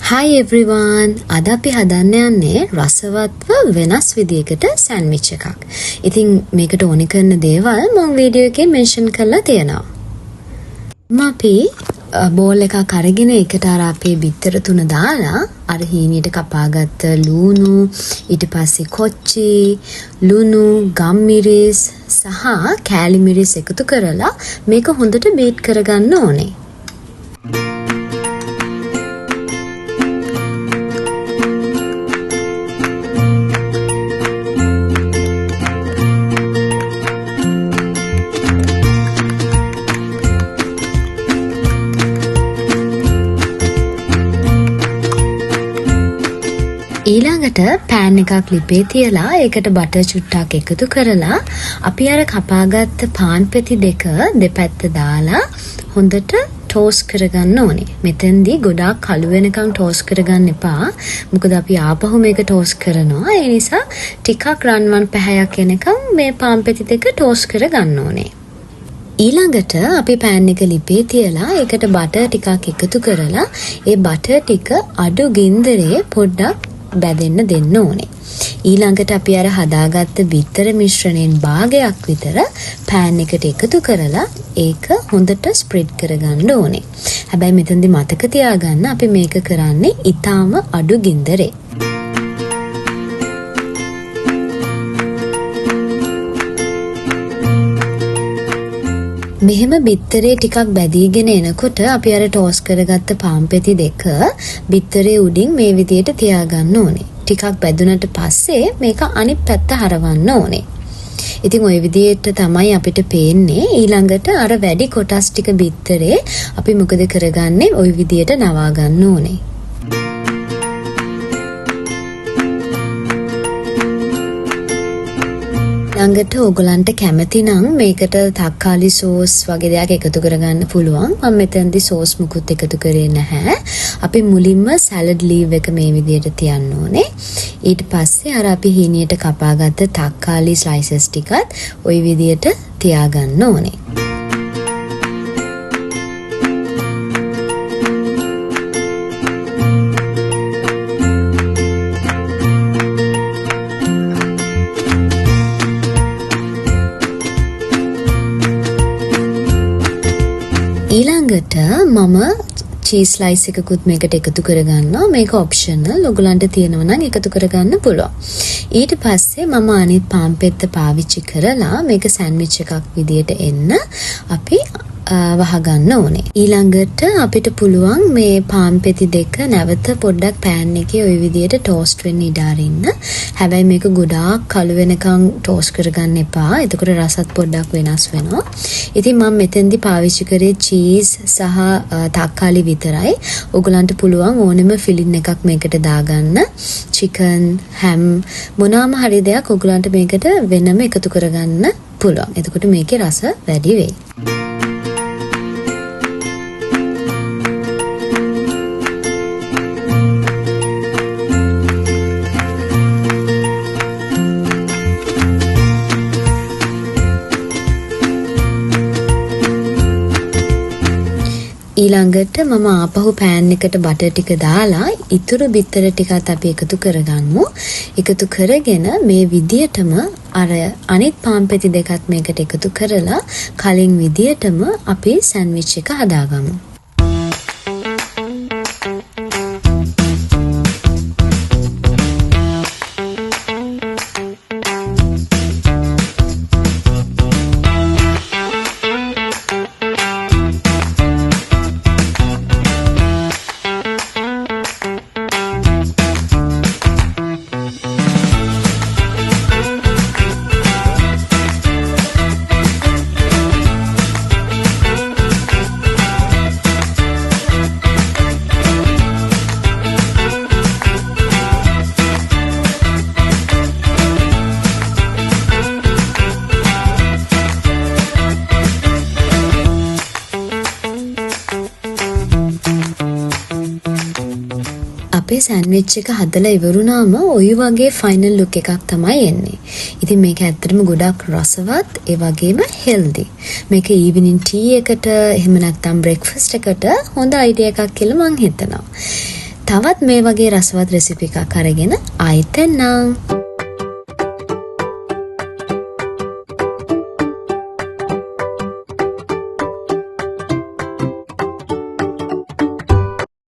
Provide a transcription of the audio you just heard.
Hi everyone. අද අපි හදන්න යන්නේ රසවත්ව වෙනස් විදියකට සෑන්ඩ්විච් එකක්. ඉතින් මේකට ඕනි කරන දේවල් මම වීඩියෝ එකේ මෙන්ෂන් කරලා තියෙනවා. අපි බෝල් එකක් අරගෙන ඒකට අර අපේ බිත්තර තුන දාලා අර හීනියට කපාගත්ත ලුණු, ඊට පස්සේ කොච්චි, ලුණු, ගම්මිරිස් සහ කෑලි මිරිස් එකතු කරලා මේක හොඳට බීට් කරගන්න ඕනේ. ඊළඟට පෑන් එකක් ලිපේ තියලා ඒකට බටර් චුට්ටක් එකතු කරලා අපි අර කපාගත්ත පාන් පෙති දෙක දෙපැත්ත දාලා හොඳට ටෝස් කරගන්න ඕනේ. මෙතෙන්දී ගොඩාක් කළු වෙනකන් ටෝස් කරගන්න එපා. මොකද අපි ආපහු මේක ටෝස් කරනවා. ඒ නිසා ටිකක් රන්වන් පැහැයක් එනකන් මේ පාන් පෙති දෙක ටෝස් කරගන්න ඕනේ. ඊළඟට අපි පෑන් එක ලිපේ තියලා ඒකට බටර් ටිකක් එකතු කරලා ඒ බටර් ටික අඩු ගින්දරේ පොඩ්ඩක් බැදෙන්න දෙන්න ඕනේ. ඊළඟට අපි අර හදාගත්ත බිත්තර මිශ්‍රණයෙන් භාගයක් විතර පෑන් එකට එකතු කරලා ඒක හොඳට ස්ප්‍රෙඩ් කරගන්න ඕනේ. හැබැයි මෙතනදි මතක තියාගන්න අපි මේක කරන්නේ ඊටාම අඩු ගින්දරේ. මෙහෙම බිත්තරේ ටිකක් බැදීගෙන එනකොට අපි අර ටෝස් කරගත්ත පාන් පෙති දෙක බිත්තරේ උඩින් මේ විදියට තියාගන්න ඕනේ. ටිකක් බැදුනට පස්සේ මේක අනිත් පැත්ත හරවන්න ඕනේ. ඉතින් ওই විදියට තමයි අපිට පේන්නේ. ඊළඟට අර වැඩි කොටස් ටික බිත්තරේ අපි මොකද කරගන්නේ? ওই විදියට නවා ගන්න ඕනේ. ළඟට ඕගලන්ට කැමති නම් මේකට තක්කාලි සෝස් වගේ දෙයක් එකතු කරගන්න පුළුවන්. මම මෙතනදී සෝස් මුකුත් එකතු කරේ නැහැ. අපි මුලින්ම සැලඩ් ලීව් එක මේ විදියට තියන්න ඕනේ. ඊට පස්සේ අර අපි හීනියට කපාගත්ත තක්කාලි ස්ලයිසස් ටිකත් ওই විදියට තියාගන්න ඕනේ. ඊළඟට මම චීස් ස්ලයිස් එකකුත් මේකට එකතු කරගන්නවා. මේක ඔප්ෂනල්. ඔයගලන්ට තියෙනවා නම් එකතු කරගන්න පුළුවන්. ඊට පස්සේ මම අනිත් පාන් පෙත්ත පාවිච්චි කරලා මේක සෑන්ඩ්විච් එකක් විදියට එන්න අපි වහගන්න ඕනේ. ඊළඟට අපිට පුළුවන් මේ පාන් පෙති දෙක නැවත පොඩ්ඩක් පෑන් එකේ ওই විදියට ටෝස්ට් වෙන්න ඉඩ අරින්න. හැබැයි මේක ගොඩාක් කළු වෙනකන් ටෝස්ට් කරගන්න එපා. එතකොට රසත් පොඩ්ඩක් වෙනස් වෙනවා. ඉතින් මම මෙතෙන්දි පාවිච්චි කරේ චීස් සහ තක්කාලි විතරයි. ඔයගලන්ට පුළුවන් ඕනෙම ෆිලින් එකක් මේකට දාගන්න. චිකන්, හැම් මොනවාම හරි දෙයක් ඔයගලන්ට මේකට වෙනම එකතු කරගන්න පුළුවන්. එතකොට මේකේ රස වැඩි වෙයි. ඊළඟට මම ආපහු පෑන් එකට බටර් ටික දාලා ඉතුරු බිත්තර ටිකත් අපි එකතු කරගමු. එකතු කරගෙන මේ විදියටම අර අනිත් පාන් පෙති දෙකත් මේකට එකතු කරලා කලින් විදියටම අපි සෑන්ඩ්විච් එක හදාගමු. අපේ සෑන්ඩ්විච් එක හදලා ඉවරුනාම ඔය වගේ ෆයිනල් ලුක් එකක් තමයි එන්නේ. ඉතින් මේක ඇත්තටම ගොඩක් රසවත් ඒ වගේම හෙල්දි. මේක ඊවිනින් ටී එකට එහෙම නැත්නම් බ්‍රෙක්ෆාස්ට් එකට හොඳ අයිඩියා එකක් කියලා මම හිතනවා. තවත් මේ වගේ රසවත් රෙසිපි එකක් අරගෙන ආයෙත් එන්නම්.